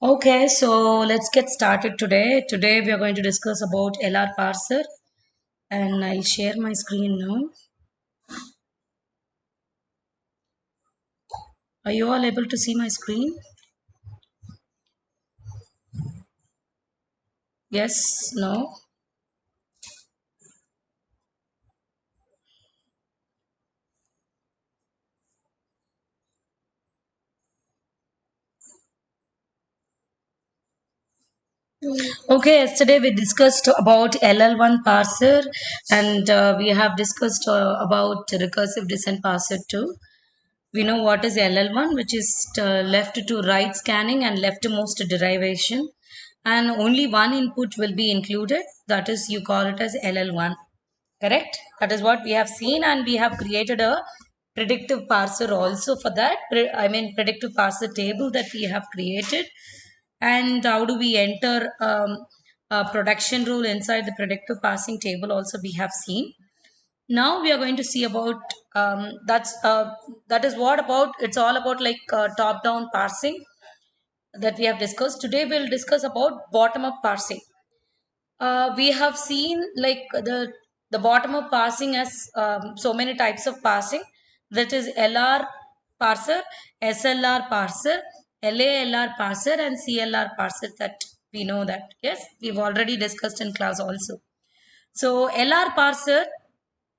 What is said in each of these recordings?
Okay, so let's get started today. Today we are going to discuss about LR parser and I'll share my screen now. Are you all able to see my screen? Yes, no. Okay, yesterday we discussed about LL1 parser and we have discussed about recursive descent parser too. We know what is LL1, which is left to right scanning and leftmost derivation, and only one input will be included. That is, you call it as LL1. Correct? That is what we have seen, and we have created a predictive parser also for that. Predictive parser table that we have created. And how do we enter a production rule inside the predictive parsing table? Also, we have seen. Now we are going to see about that is what about it's all about like top down parsing that we have discussed. Today we'll discuss about bottom up parsing. We have seen like the bottom of parsing as so many types of parsing, that is LR parser, SLR parser, LALR parser and CLR parser, that we know that. Yes, we've already discussed in class also. So LR parser,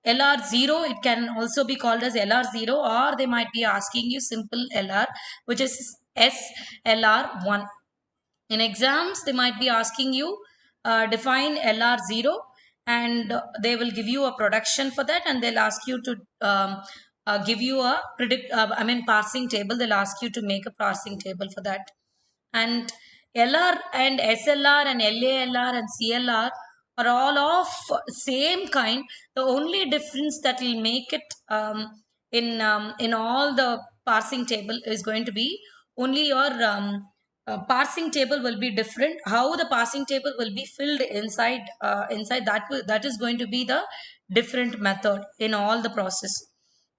LR0, it can also be called as LR0, or they might be asking you simple LR, which is SLR1. In exams, they might be asking you define LR0, and they will give you a production for that, and they'll ask you to give you a parsing table. They'll ask you to make a parsing table for that. And LR and SLR and LALR and CLR are all of same kind. The only difference that will make it in all the parsing table is going to be only your parsing table will be different. How the parsing table will be filled inside that is going to be the different method in all the process.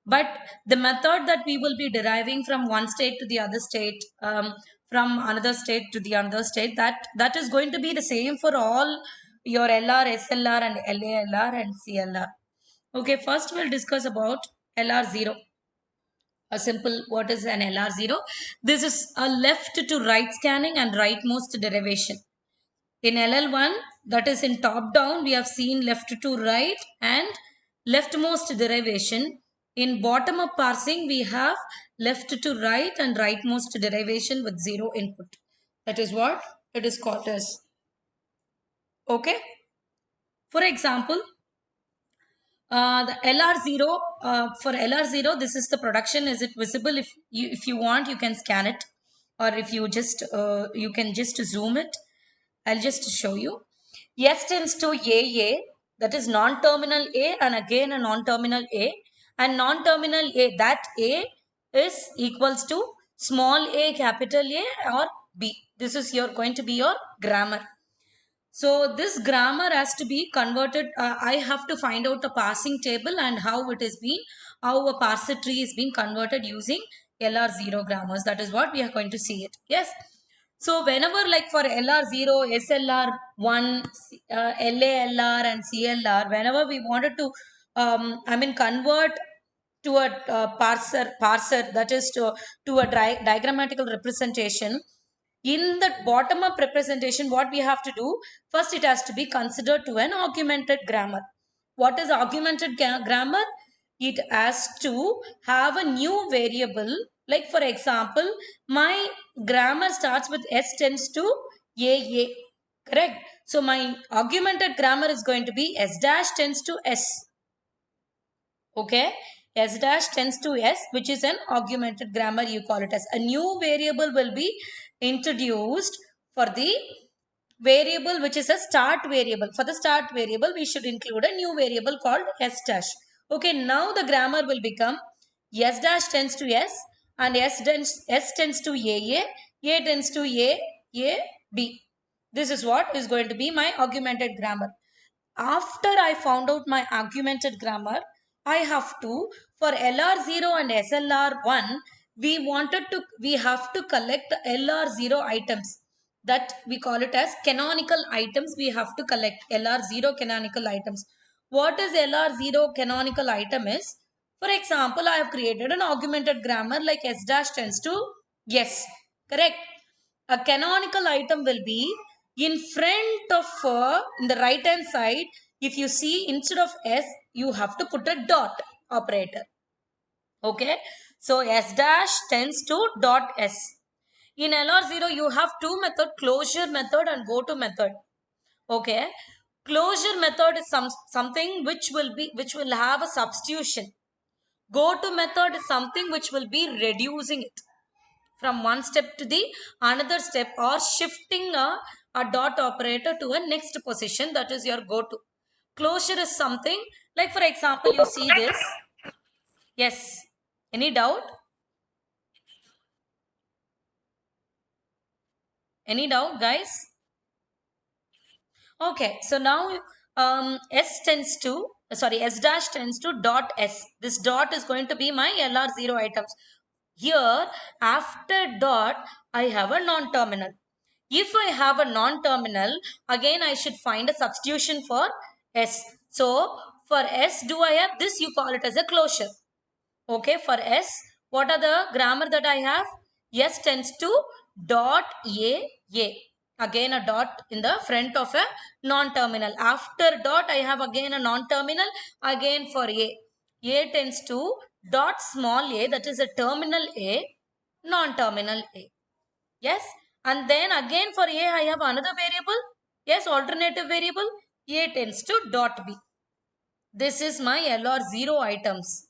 But the method that we will be deriving from one state to the other state, from another state to the other state, that is going to be the same for all your LR, SLR and LALR and CLR. Okay, first we'll discuss about LR0. A simple, what is an LR0? This is a left to right scanning and rightmost derivation. In LL1, that is in top down, we have seen left to right and leftmost derivation. In bottom up parsing, we have left to right and rightmost derivation with zero input. That is what it is called as. Okay. For example, the LR0, for LR0, this is the production. Is it visible? If you want, you can scan it, or if you just you can just zoom it. I'll just show you. S tends to AA, that is non-terminal A, and again a non-terminal A, and non-terminal A, that A is equals to small a, capital A, or B. This is going to be your grammar. So this grammar has to be converted. I have to find out the parsing table and how it is being, how a parser tree is being converted using LR0 grammars. That is what we are going to see it. Yes. So whenever like for LR0, SLR1, LALR and CLR, whenever we wanted to, convert to a parser, that is to a diagrammatical representation. In the bottom up representation, what we have to do, first it has to be considered to an augmented grammar. What is augmented grammar? It has to have a new variable. Like for example, my grammar starts with S tends to AA. Correct? So my augmented grammar is going to be S dash tends to S. Okay, S dash tends to S, which is an augmented grammar, you call it as. A new variable will be introduced for the variable which is a start variable. For the start variable, we should include a new variable called S dash. Okay, now the grammar will become S dash tends to S and S tends to A tends to A, B. This is what is going to be my augmented grammar. After I found out my augmented grammar, I have to, for LR0 and SLR1, we have to collect LR0 items. that we call it as canonical items we have to collect. LR0 canonical items. What is LR0 canonical item is, for example, I have created an augmented grammar like S dash tends to yes. Correct. A canonical item will be in front of in the right hand side. If you see, instead of S, you have to put a dot operator. Okay. So S dash tends to dot S. In LR0, you have two method, closure method and go to method. Okay. Closure method is something which will have a substitution. Go to method is something which will be reducing it from one step to the another step, or shifting a dot operator to a next position, that is your go to. Closure is something like, for example, you see this. Yes. Any doubt? Any doubt, guys? Okay, so now S dash tends to dot S. This dot is going to be my LR0 items. Here, after dot, I have a non-terminal. If I have a non-terminal, again I should find a substitution for S. So, for S, do I have this? You call it as a closure. Okay, for S, what are the grammar that I have? S tends to dot A. Again a dot in the front of a non-terminal. After dot, I have again a non-terminal. Again for A. A tends to dot small a, that is a terminal A, non-terminal A. Yes. And then again for A, I have another variable. Yes, alternative variable. A tends to dot B. This is my LR0 items.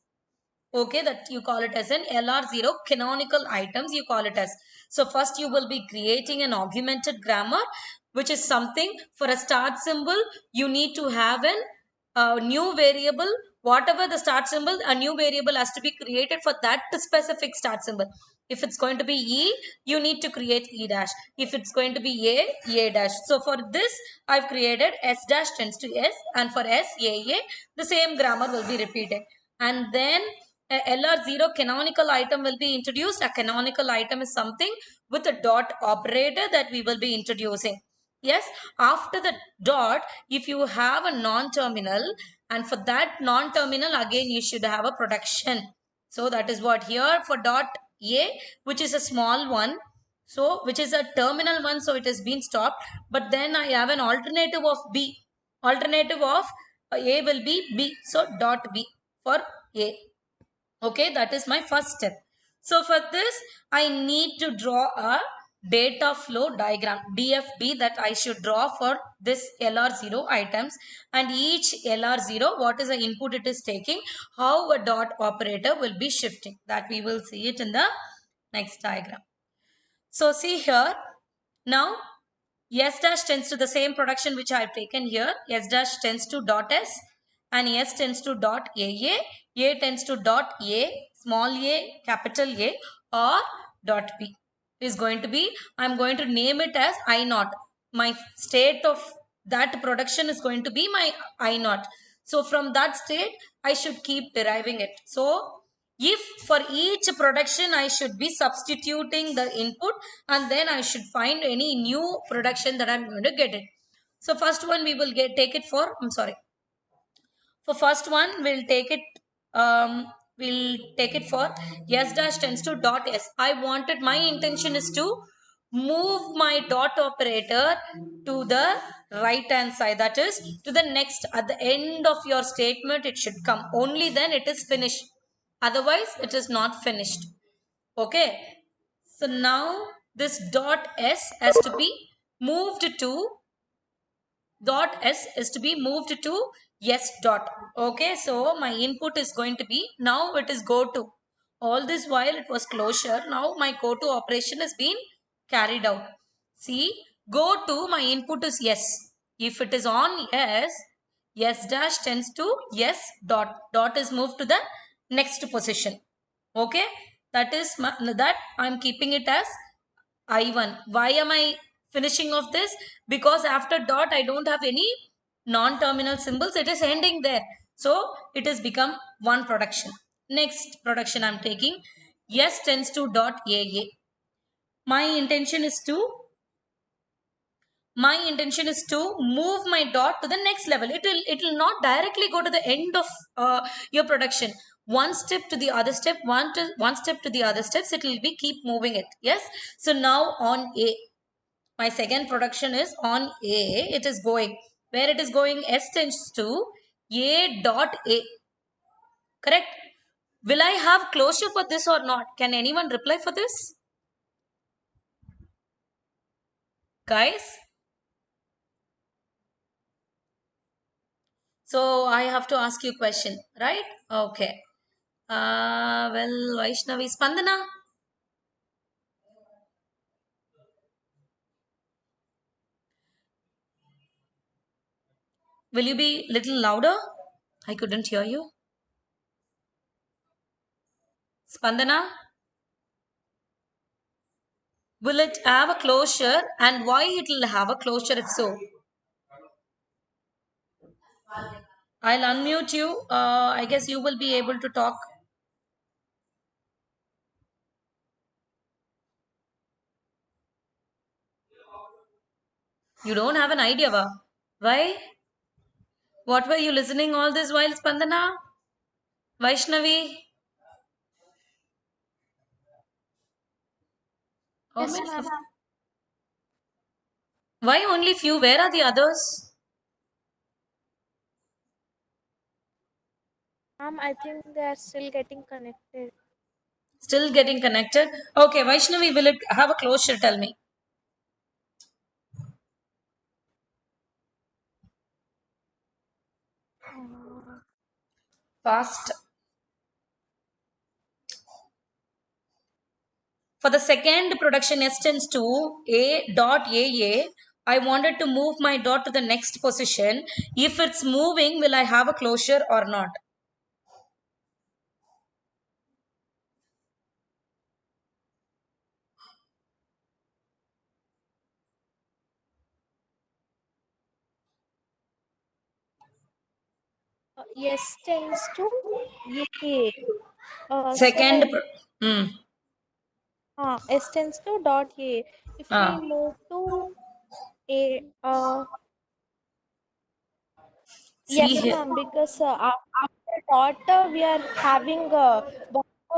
Okay, that you call it as an LR0 canonical items, you call it as. So first you will be creating an augmented grammar, which is something for a start symbol. You need to have a new variable. Whatever the start symbol, a new variable has to be created for that specific start symbol. If it's going to be E, you need to create E dash. If it's going to be A dash. So for this, I've created S dash tends to S, and for S, A, the same grammar will be repeated. And then a LR0 canonical item will be introduced. A canonical item is something with a dot operator that we will be introducing. Yes, after the dot, if you have a non-terminal, and for that non-terminal, again you should have a production. So that is what here for dot A, which is a small one. So which is a terminal one, so it has been stopped. But then I have an alternative of B. Alternative of A will be B. So dot B for A. Okay, that is my first step. So for this, I need to draw a data flow diagram, DFD, that I should draw for this LR0 items, and each LR0, what is the input it is taking, how a dot operator will be shifting. That we will see it in the next diagram. So see here, now S dash tends to the same production which I have taken here. S dash tends to dot S, and S tends to dot A tends to dot A, small a, capital A, or dot B. Is going to be, I am going to name it as I naught. My state of that production is going to be my I naught. So from that state, I should keep deriving it. So if for each production I should be substituting the input, and then I should find any new production that I'm going to get it. So first one we will take it for, for first one we'll take it for S dash tends to dot S. I wanted, my intention is to move my dot operator to the right hand side, that is to the next, at the end of your statement it should come, only then it is finished, otherwise it is not finished. Okay, so now this dot S has to be moved to dot S is to be moved to S dot. Okay, so my input is going to be, now it is go to. All this while it was closure, now my go to operation is being carried out. See, go to, my input is yes. If it is on yes, S dash tends to yes dot. Dot is moved to the next position. Okay, that is that I'm keeping it as I1. Why am I finishing of this? Because after dot I don't have any non-terminal symbols. It is ending there. So it has become one production. Next production I'm taking. S tends to dot AA. My intention is to my intention is to move my dot to the next level. It will not directly go to the end of your production. One step to the other step, one step to the other steps, it will be keep moving it. Yes. So now on A, my second production is on A. It is going. Where it is going? S tends to A dot A. Correct? Will I have closure for this or not? Can anyone reply for this? Guys? So I have to ask you a question, right? Okay. Well, Vaishnavi, Spandana. Will you be little louder? I couldn't hear you. Spandana, will it have a closure and why it will have a closure if so? I'll unmute you. I guess you will be able to talk. You don't have an idea, va? Why? What were you listening all this while, Spandana? Vaishnavi? Oh, Yes, ma'am. why only few? Where are the others? Ma'am, I think they are still getting connected. Still getting connected? Okay, Vaishnavi, will it have a closure? Tell me. Fast. For the second production S tends to A dot AA, I wanted to move my dot to the next position. If it's moving, will I have a closure or not? Yes tends to A. Second, So, hmm, S tends to dot A. If we ah. move to A, See yes, here. ma'am, because after dot we are having a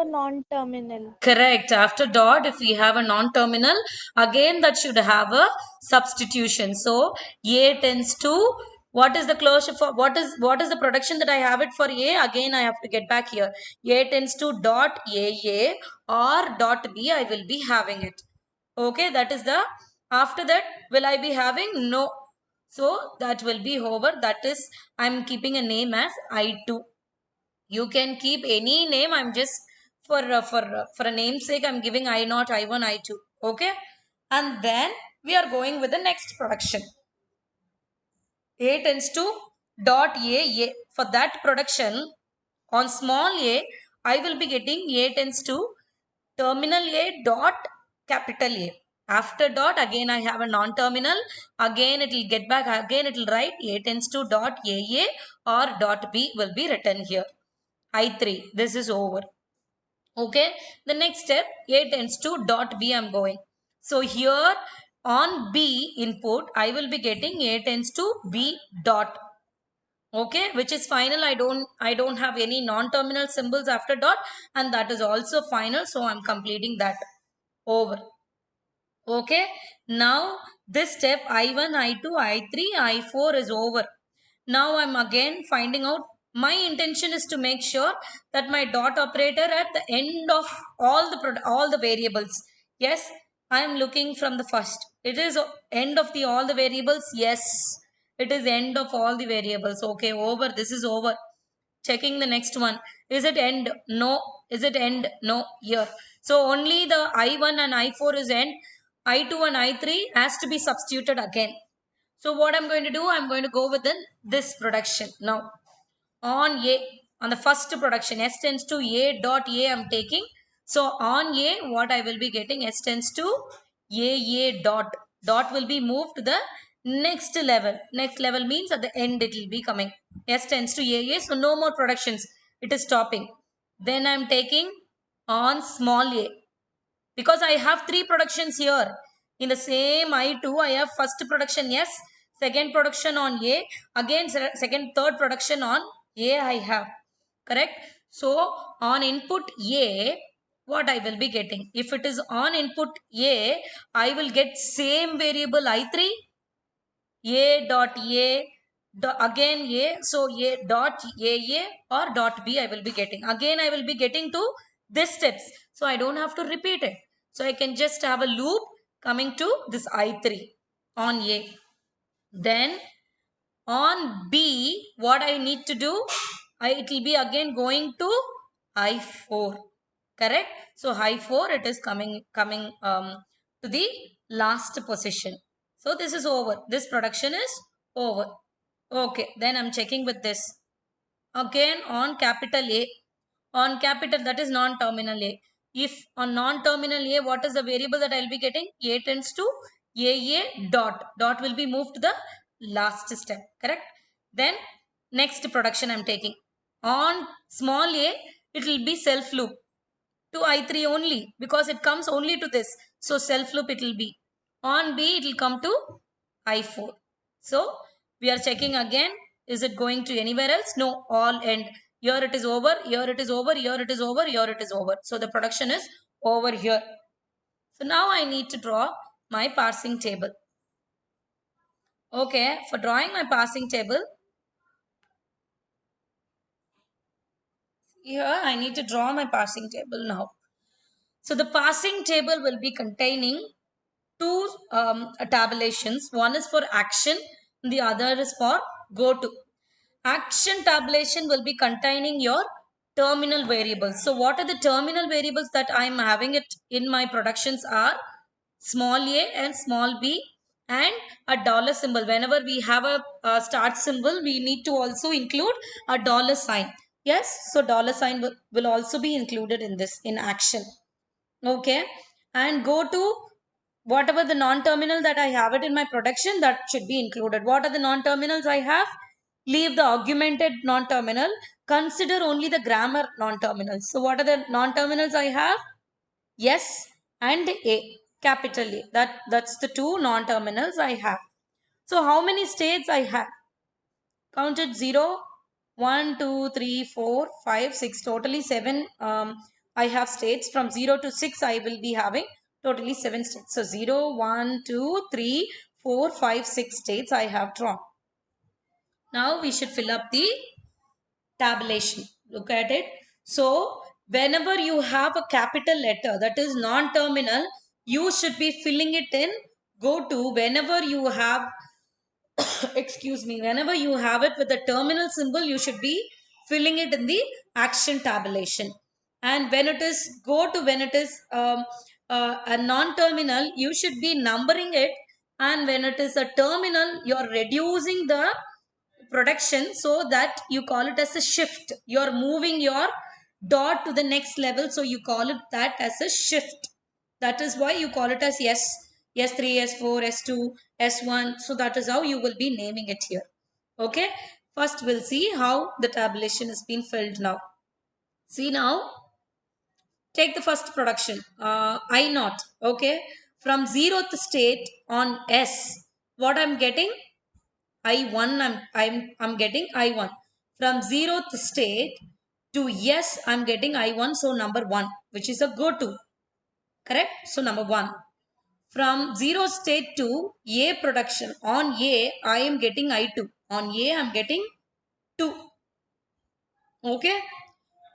non-terminal. Correct. After dot, if we have a non-terminal, again that should have a substitution. So A tends to, what is the closure for, what is the production that I have it for A? Again, I have to get back here. A tends to dot AA or dot B, I will be having it. Okay, that is the, after that, will I be having? No. So that will be over. That is, I'm keeping a name as I2. You can keep any name. I'm just for a namesake, I'm giving I0, I1, I2. Okay. And then we are going with the next production. A tends to dot A. For that production, on small a, I will be getting A tends to terminal A dot capital A. After dot, again I have a non-terminal. Again it will get back. Again it will write A tends to dot AA or dot B will be written here. I3. This is over. Okay. The next step, A tends to dot B, I'm going. So here on B input, I will be getting A tends to B dot. Okay, which is final. I don't have any non-terminal symbols after dot, and that is also final. So I'm completing that. Over. Okay. Now this step I1, I2, I3, I4 is over. Now I'm again finding out, my intention is to make sure that my dot operator at the end of all the variables. Yes, I am looking from the first. It is end of the all the variables. Yes, it is end of all the variables. Okay, over. This is over. Checking the next one. Is it end? No. Is it end? No. Here. So only the I1 and I4 is end. I2 and I3 has to be substituted again. So what I'm going to do, I'm going to go with this production. Now on A, on the first production, S tends to A dot A I'm taking. So on A, what I will be getting, S tends to A dot. Dot will be moved to the next level. Next level means at the end it will be coming. S tends to A. So no more productions. It is stopping. Then I'm taking on small a. Because I have three productions here. In the same I2, I have first production S, second production on A, again second, third production on A I have. Correct? So on input A, what I will be getting? If it is on input A, I will get same variable I3, A dot A, again A, so A dot AA or dot B I will be getting. Again I will be getting to this steps. So I don't have to repeat it. So I can just have a loop coming to this I3 on A. Then on B, what I need to do? It will be again going to I4. Correct? So I4, it is coming to the last position. So this is over. This production is over. Okay, then I'm checking with this. Again on capital A. On capital, that is non-terminal A. If on non-terminal A, what is the variable that I'll be getting? A tends to AA dot. Dot will be moved to the last step. Correct? Then next production I'm taking. On small a, it will be self loop to I3 only because it comes only to this. So self loop it will be. On B, it will come to I4. So we are checking again. Is it going to anywhere else? No, all end. Here it is over, here it is over, here it is over, here it is over. So the production is over here. So now I need to draw my parsing table. Okay, for drawing my parsing table, here I need to draw my parsing table now. So the parsing table will be containing two tabulations. One is for action, the other is for go to. Action tabulation will be containing your terminal variables. So what are the terminal variables that I am having it in my productions are small a and small b and a dollar symbol. Whenever we have a start symbol, we need to also include a dollar sign. Yes, so dollar sign will also be included in this in action. Okay, and go to whatever the non-terminal that I have it in my production, that should be included. What are the non-terminals I have? Leave the augmented non-terminal. Consider only the grammar non-terminals. So what are the non-terminals I have? S and A, capital A. That's the two non-terminals I have. So how many states I have? Counted 0, 1, 2, 3, 4, 5, 6, totally 7. I have states from 0 to 6. I will be having totally 7 states. So 0, 1, 2, 3, 4, 5, 6 states I have drawn. Now we should fill up the tabulation. Look at it. So whenever you have a capital letter that is non-terminal, you should be filling it in go to. Whenever you have excuse me, whenever you have it with the terminal symbol, you should be filling it in the action tabulation. And when it is go to, when it is a non-terminal, you should be numbering it. And when it is a terminal, you're reducing the production so that you call it as a shift. You're moving your dot to the next level, so you call it that as a shift. That is why you call it as S, S3, S4, S2, S1. So that is how you will be naming it here. Okay. First we'll see how the tabulation has been filled now. See now, take the first production, I naught. Okay. From 0th state on S, what I'm getting? I1, I'm getting I1. From 0th state to yes, I'm getting I1. So number 1, which is a go to. Correct? So number 1. From 0 state to A production, on A, I am getting I2. On A, I'm getting 2. Okay?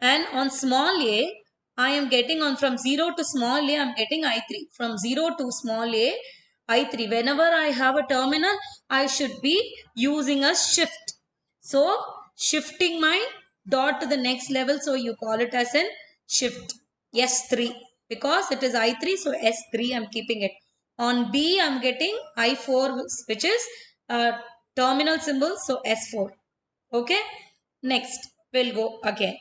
And on small a, I am getting on from 0 to small a, I am getting I3. From 0 to small a, I3. Whenever I have a terminal, I should be using a shift. So, shifting my dot to the next level. So, you call it as an shift. S3. Because it is I3, so S3 I am keeping it. On B, I am getting I4, which is terminal symbol. So, S4. Okay. Next, we'll go again.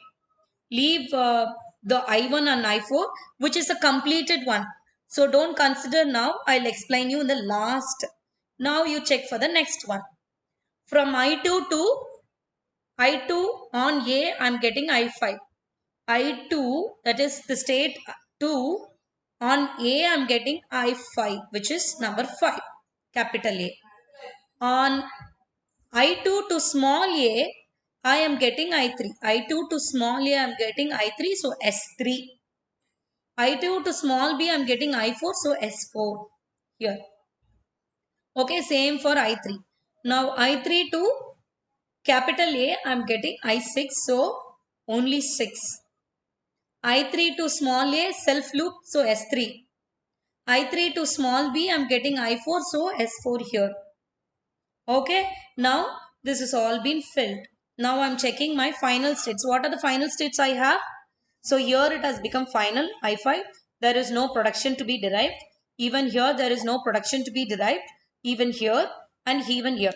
Leave the I1 and I4, which is a completed one. So don't consider now. I'll explain you in the last. Now you check for the next one. From I2 to I2 on A, I'm getting I5. I2, that is the state 2 On A, I'm getting I5, which is number 5, capital A. On I2 to small a, I am getting I3. I2 to small a, I'm getting I3, so S3. I2 to small b, I'm getting I4, so S4 here. Okay, same for I3. Now I3 to capital A, I'm getting I6, so only 6. I3 to small a, self loop, so S3. I3 to small b, I'm getting I4, so S4 here. Okay, now this has all been filled. Now I'm checking my final states. What are the final states I have? So here it has become final, I5. There is no production to be derived. Even here there is no production to be derived. Even here and even here.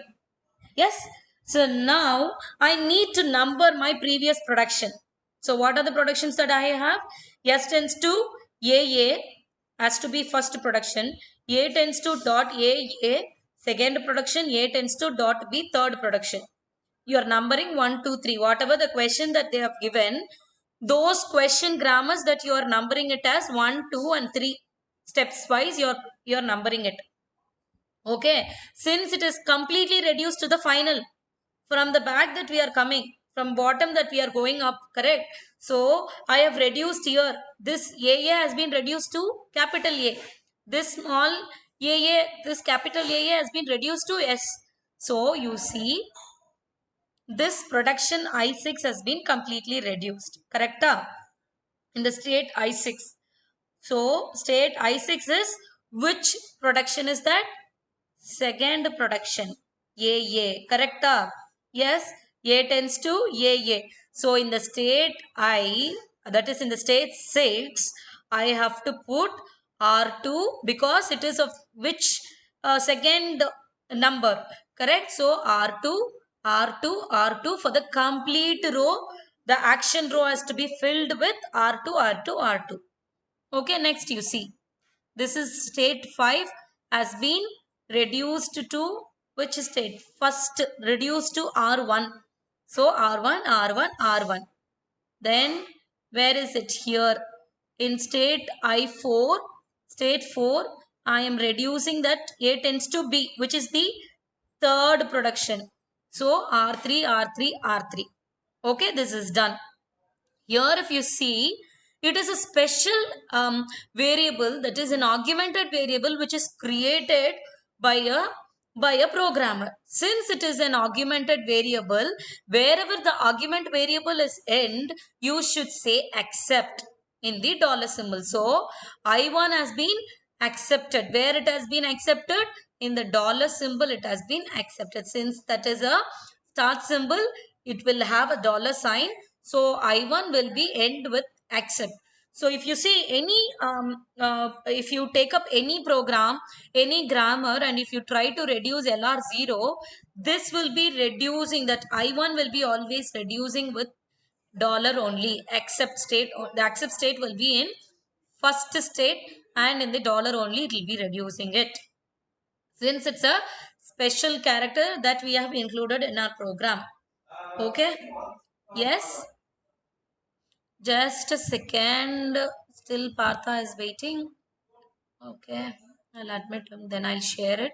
Yes. So now I need to number my previous production. So what are the productions that I have? S tends to AA has to be first production. A tends to dot A, second production. A tends to dot B, third production. You are numbering 1, 2, 3. Whatever the question that they have given, those question grammars that you are numbering it as 1, 2 and 3 steps wise you're numbering it. Okay, since it is completely reduced to the final, from the back that we are coming, from bottom that we are going up, correct? So I have reduced here, this AA has been reduced to capital A. This small AA, this capital AA has been reduced to S. So you see, this production I6 has been completely reduced, correct? In the state I6. So state I6 is, which production is that? Second production, AA, correct? Yes, A tends to AA. So in the state I, that is in the state 6, I have to put R2 because it is of which second number, correct? So R2, R2, R2 for the complete row. The action row has to be filled with R2, R2, R2. Okay, next you see. This is state 5 has been reduced to which state? First reduced to R1. So R1, R1, R1. Then where is it here? In state I4, state 4, I am reducing that A tends to B, which is the third production. So R3, R3, R3. Okay, this is done. Here if you see, it is a special variable, that is an augmented variable which is created by a programmer. Since it is an augmented variable, wherever the augment variable is end, you should say accept in the dollar symbol. So I1 has been accepted. Where it has been accepted? In the dollar symbol it has been accepted. Since that is a start symbol, it will have a dollar sign. So I1 will be end with accept. So if you see any, if you take up any program, any grammar, and if you try to reduce LR0, this will be reducing, that I1 will be always reducing with dollar only. Accept state, the accept state will be in first state, and in the dollar only it will be reducing it. Since it's a special character that we have included in our program. Okay. Yes. Just a second. Still Partha is waiting. Okay. I'll admit him. Then I'll share it.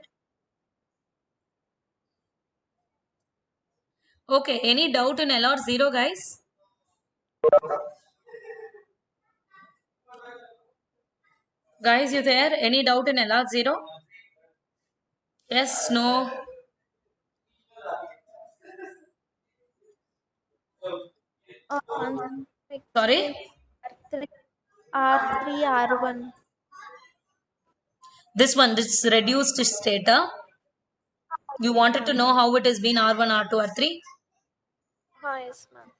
Okay. Any doubt in LR0, guys? Guys, you there? Any doubt in LR0? Yes, no. One Sorry? second. R3, R1. This one, this reduced state. You Yes, wanted to ma'am. know how it has been R1, R2, R3? Yes, ma'am.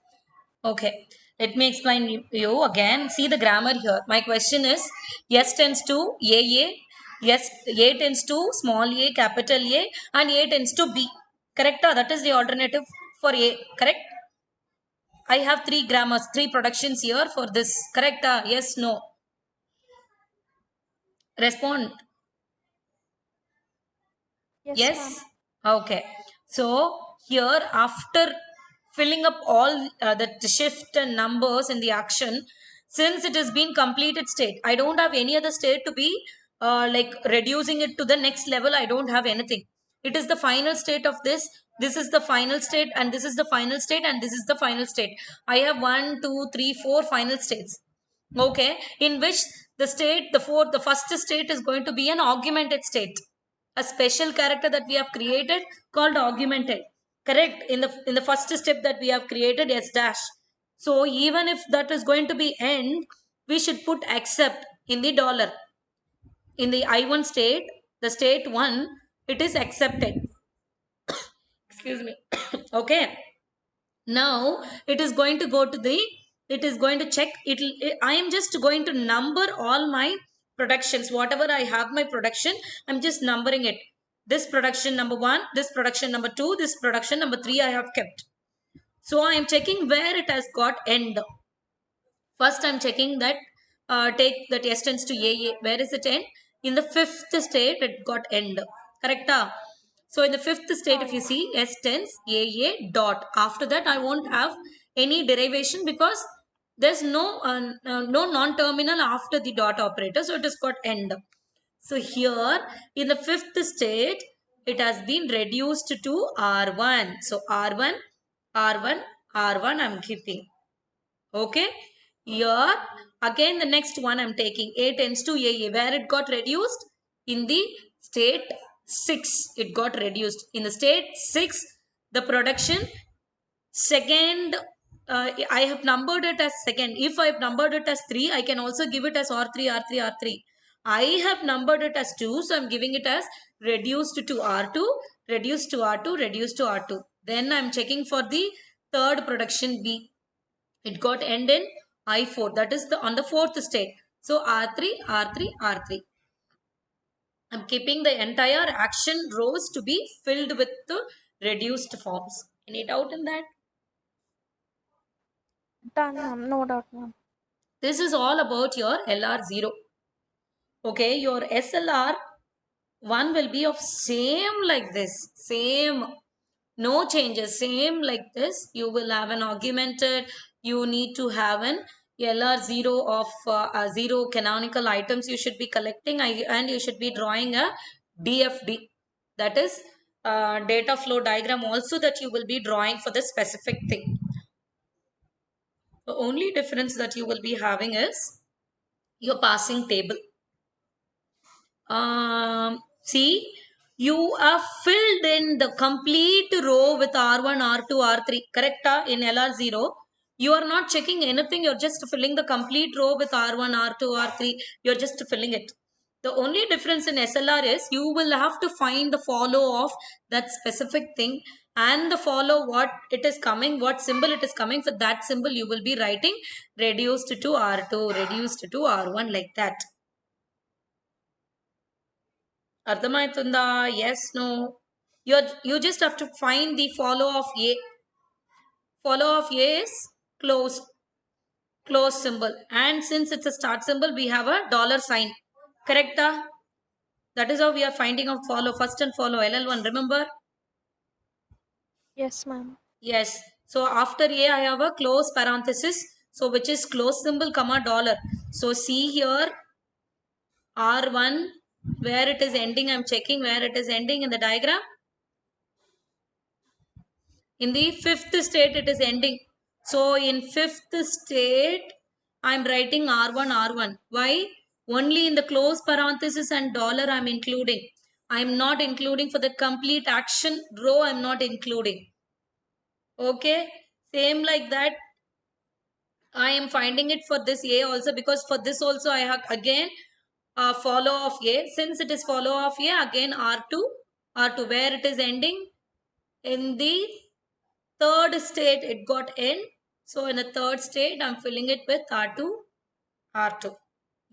Okay, let me explain you again. See the grammar here. My question is, S tends to AA, yes, A tends to small a, capital A, and A tends to B. Correct? That is the alternative for A. Correct? I have three grammars, three productions here for this. Correct? Yes, no. Respond. Yes, ma'am. Yes? Okay. So here after filling up all the shift and numbers in the action, since it has been completed state. I don't have any other state to be like reducing it to the next level. I don't have anything. It is the final state of this. This is the final state, and this is the final state, and this is the final state. I have 1, 2, 3, 4 final states. Okay, in which the state, the first state is going to be an augmented state, a special character that we have created called augmented. Correct? In the first step that we have created s dash. So even if that is going to be end, we should put accept in the dollar. In the I1 state, the state 1, it is accepted. Excuse me. Okay. Now it is going to go to the, it is going to check it. I am just going to number all my productions. Whatever I have my production, I'm just numbering it. This production number 1, this production number 2, this production number 3 I have kept. So I am checking where it has got end. First I'm checking that, take that s tends to a. Where is it end? In the fifth state it got end. Correct? So in the fifth state, if you see s tends a dot, after that I won't have any derivation because there's no non-terminal after the dot operator, so it has got end. So here in the fifth state it has been reduced to r1. So r1, r1, r1 I'm keeping. Okay, here again the next one I'm taking a tends to a. Where it got reduced? In the state 6 it got reduced. In the state 6 the production second, I have numbered it as second. If I have numbered it as 3, I can also give it as r3, r3, r3. I have numbered it as 2, so I'm giving it as reduced to r2, reduced to r2, reduced to r2. Then I'm checking for the third production b. It got end in I4. That is the on the fourth state. So R3, R3, R3. I'm keeping the entire action rows to be filled with the reduced forms. Any doubt in that? Done, ma'am. No doubt, ma'am. This is all about your LR0. Okay, your SLR 1 will be of same like this. Same. No changes, same like this. You will have an augmented, you need to have an LR0 of 0 canonical items you should be collecting, and you should be drawing a DFD, that is data flow diagram also, that you will be drawing for the specific thing. The only difference that you will be having is your passing table. See, you have filled in the complete row with R1, R2, R3, correct? In LR0, you are not checking anything. You're just filling the complete row with R1, R2, R3. You're just filling it. The only difference in SLR is you will have to find the follow of that specific thing, and the follow what it is coming, what symbol it is coming. For that symbol, you will be writing reduced to R2, reduced to R1, like that. అర్థమవుతుందా? Yes, no? You just have to find the follow of A. Follow of A is close symbol, and since it's a start symbol, we have a dollar sign. Correct? That is how we are finding out follow. First and follow, LL1, remember? Yes, ma'am. Yes. So after A I have a close parenthesis, so which is close symbol comma dollar. So see here R1, where it is ending, I'm checking where it is ending in the diagram. In the fifth state it is ending. So in fifth state I'm writing R1, R1. Why? Only in the close parenthesis and dollar I'm including. I'm not including for the complete action row. I'm not including. Okay, same like that I am finding it for this A also, because for this also I have again follow of A. Since it is follow of A, again R2, R2, where it is ending in the third state it got end. So in the third state I'm filling it with R2, R2.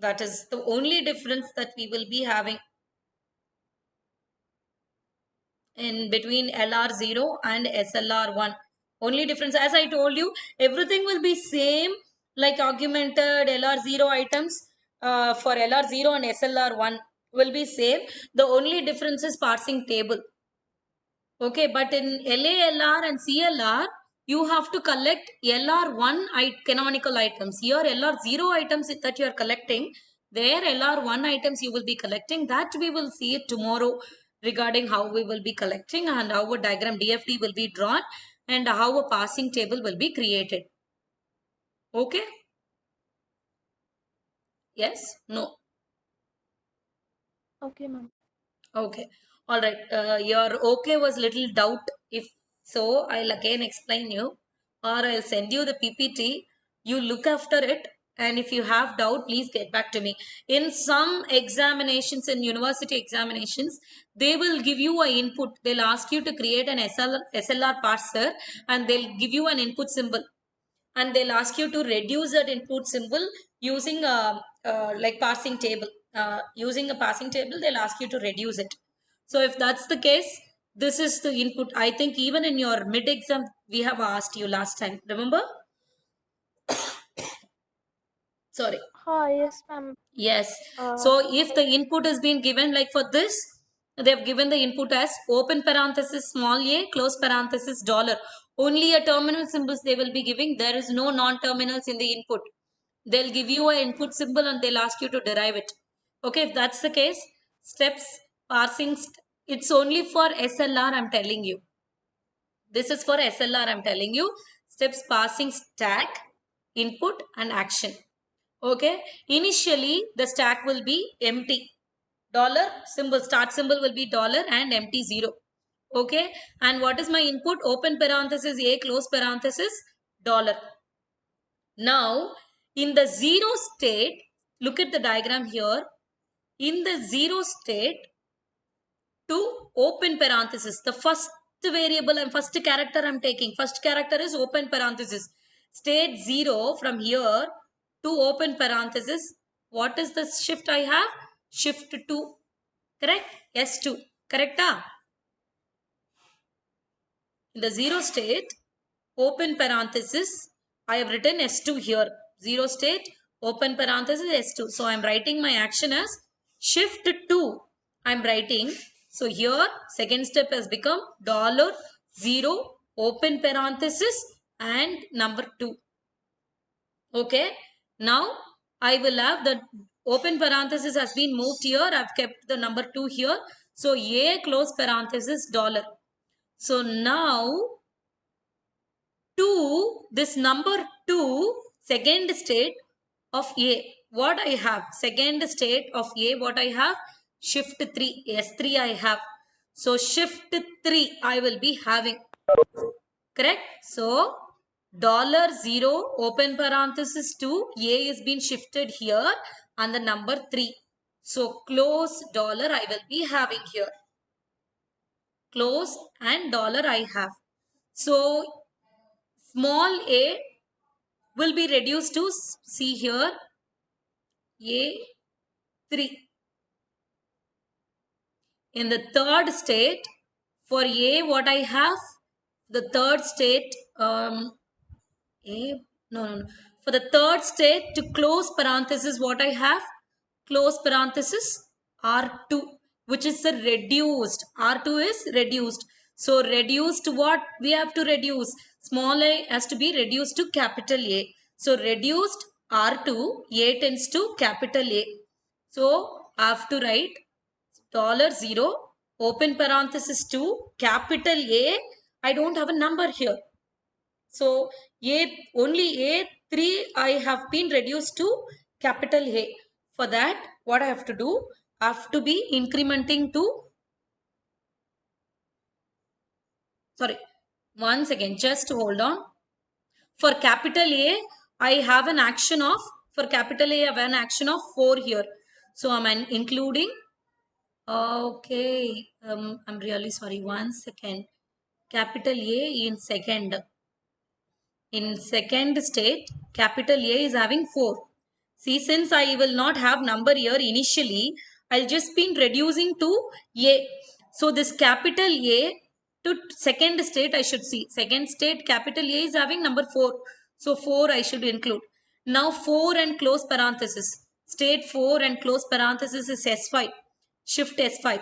That is the only difference that we will be having in between LR0 and SLR1. Only difference, as I told you, everything will be same, like augmented LR0 items for LR0 and SLR1 will be same. The only difference is parsing table. Okay, but in LALR and CLR, you have to collect LR1 canonical items. Here LR0 items that you are collecting, where LR1 items you will be collecting, that we will see it tomorrow regarding how we will be collecting and how a diagram DFD will be drawn and how a parsing table will be created. Okay? Yes? No? Okay, ma'am. Okay. All right. Your okay was little doubt. If so, I'll again explain you or I'll send you the PPT. You look after it. And if you have doubt, please get back to me. In some examinations, in university examinations, they will give you an input. They'll ask you to create an SLR parser and they'll give you an input symbol. And they'll ask you to reduce that input symbol using a like parsing table. Using a parsing table, they'll ask you to reduce it. So if that's the case, this is the input. I think even in your mid exam, we have asked you last time. Remember? Sorry. Yes, ma'am. Yes. Uh, So if the input has been given like for this, they have given the input as open parenthesis small a, close parenthesis dollar. Only a terminal symbols they will be giving. There is no non-terminals in the input. They'll give you an input symbol and they'll ask you to derive it. Okay, if that's the case, steps, parsing, it's only for SLR, I'm telling you. This is for SLR, I'm telling you. Steps, parsing, stack, input and action. Okay, initially the stack will be empty. Dollar symbol, start symbol will be dollar and empty 0. Okay, and what is my input? Open parenthesis a, close parenthesis dollar. Now, in the 0 state, look at the diagram here. In the 0 state, to open parenthesis, the first variable and first character I'm taking. First character is open parenthesis. State 0 from here to open parenthesis. What is the shift I have? Shift 2. Correct? S2. Correct? In the 0 state, open parenthesis, I have written S2 here. 0 state, open parenthesis S2. So I am writing my action as shift 2. I am writing. So here second step has become $0 open parenthesis and number 2. Okay. Now I will have the open parenthesis has been moved here. I've kept the number 2 here. So A close parenthesis dollar. So now 2, this number 2, second state of A. What I have? Second state of A, what I have? Shift 3. S3 I have. So shift 3 I will be having. Correct? So $0 open parenthesis 2, A is been shifted here and the number 3. So close dollar I will be having here. Close and dollar I have. So small a will be reduced to, see here, A3. In the third state, for A, what I have, the third state, A, no. For the third state, to close parenthesis, what I have, close parenthesis, R2, which is the reduced. R2 is reduced. So reduced, what we have to reduce? Small a has to be reduced to capital A. So reduced R2, A tends to capital A. So I have to write $0, open parenthesis 2, capital A. I don't have a number here. So only A3 I have been reduced to capital A. For that, what I have to do? I have to be incrementing to, sorry, once again, just hold on. For capital A, I have an action of, for capital A, I have an action of 4 here. So I'm including, okay, I'm really sorry, 1 second. Capital A in second. In second state, capital A is having 4. See, since I will not have number here initially, I'll just been reducing to A. So this capital A to second state I should see. Second state capital A is having number 4. So 4 I should include. Now 4 and close parenthesis. State 4 and close parenthesis is S5. Shift S5.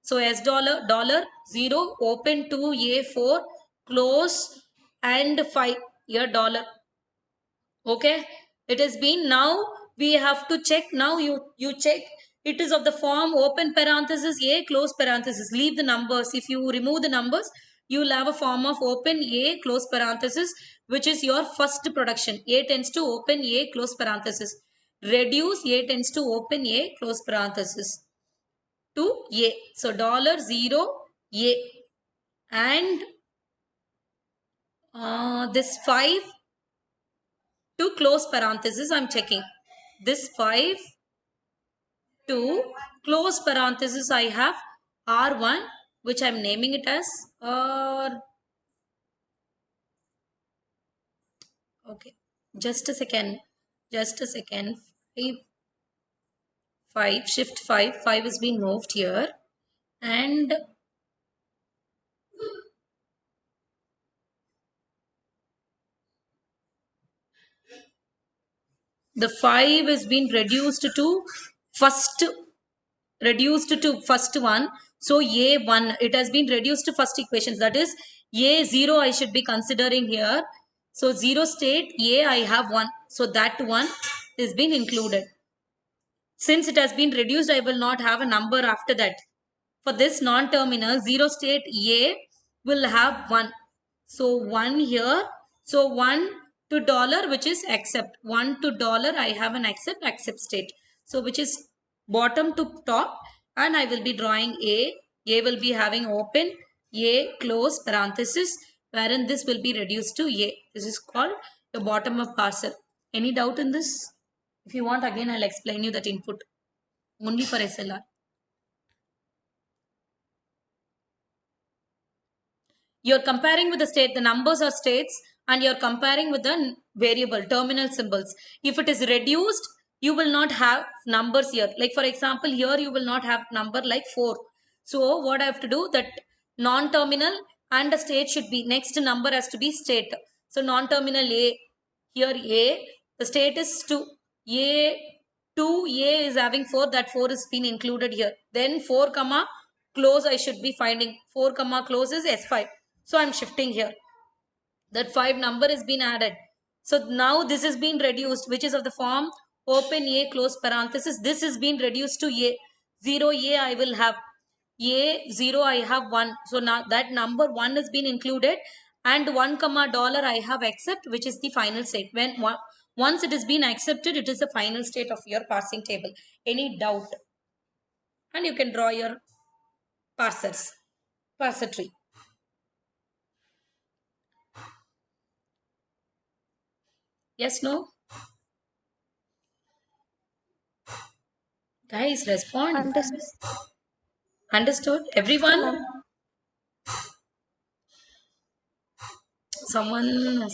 So $, 0, open to A4, close and 5 here dollar. Okay, it has been. Now we have to check. Now you check. It is of the form open parenthesis a close parenthesis. Leave the numbers. If you remove the numbers, you will have a form of open a close parenthesis, which is your first production. A tends to open a close parenthesis. Reduce a tends to open a close parenthesis to a. So dollar zero a, and this 5 to close parenthesis. I'm checking this 5 to close parenthesis. I have R1, which I'm naming it as okay, just a second, 5, 5 shift 5 has been moved here, and the 5 has been reduced to first one. So a1, it has been reduced to first equations, that is a0 I should be considering here. So 0 state a I have 1, so that one is been included. Since it has been reduced, I will not have a number after that. For this non-terminal, 0 state a will have 1. So 1 here. So 1 to dollar, which is accept. 1 to dollar, I have an accept state. So which is bottom to top, and I will be drawing A. A will be having open, A close parenthesis, wherein this will be reduced to A. This is called the bottom up parser. Any doubt in this? If you want, again, I'll explain you that input only for SLR. You're comparing with the state, the numbers are states, and you're comparing with the variable terminal symbols. If it is reduced, you will not have numbers here. Like for example, here you will not have number like 4. So what I have to do, that non-terminal and the state should be, next number has to be state. So non-terminal A, here A, the state is 2. A is having 4, that 4 is been included here. Then 4 comma close I should be finding. 4 comma close is S5. So I'm shifting here. That 5 number has been added. So now this has been reduced, which is of the form open A close parenthesis. This has been reduced to A. 0 A I will have. A 0 I have 1. So now that number 1 has been included, and 1 comma dollar I have accept, which is the final state. When once it has been accepted, it is the final state of your parsing table. Any doubt? And you can draw your parser tree. Yes, no? Guys, respond. Understood, Understood? Everyone? ma'am. Someone.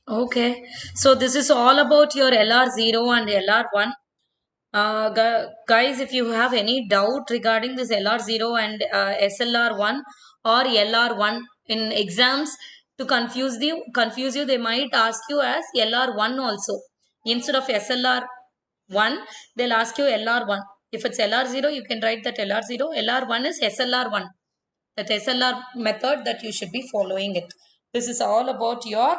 Okay. So this is all about your LR0 and LR1. Guys, if you have any doubt regarding this LR0 and SLR1 or LR1 in exams, to confuse you, they might ask you as LR1 also. Instead of SLR1, they'll ask you LR1. If it's LR0, you can write that LR0. LR1 is SLR1. That SLR method that you should be following it. This is all about your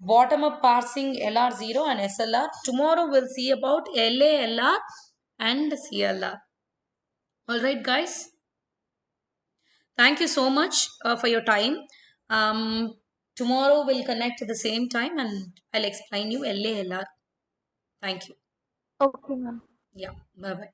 bottom up parsing LR0 and SLR. Tomorrow we'll see about LALR and CLR. Alright guys. Thank you so much for your time. Tomorrow we'll connect at the same time and I'll explain you LALR. Thank you. Okay, ma'am. Yeah. Bye bye.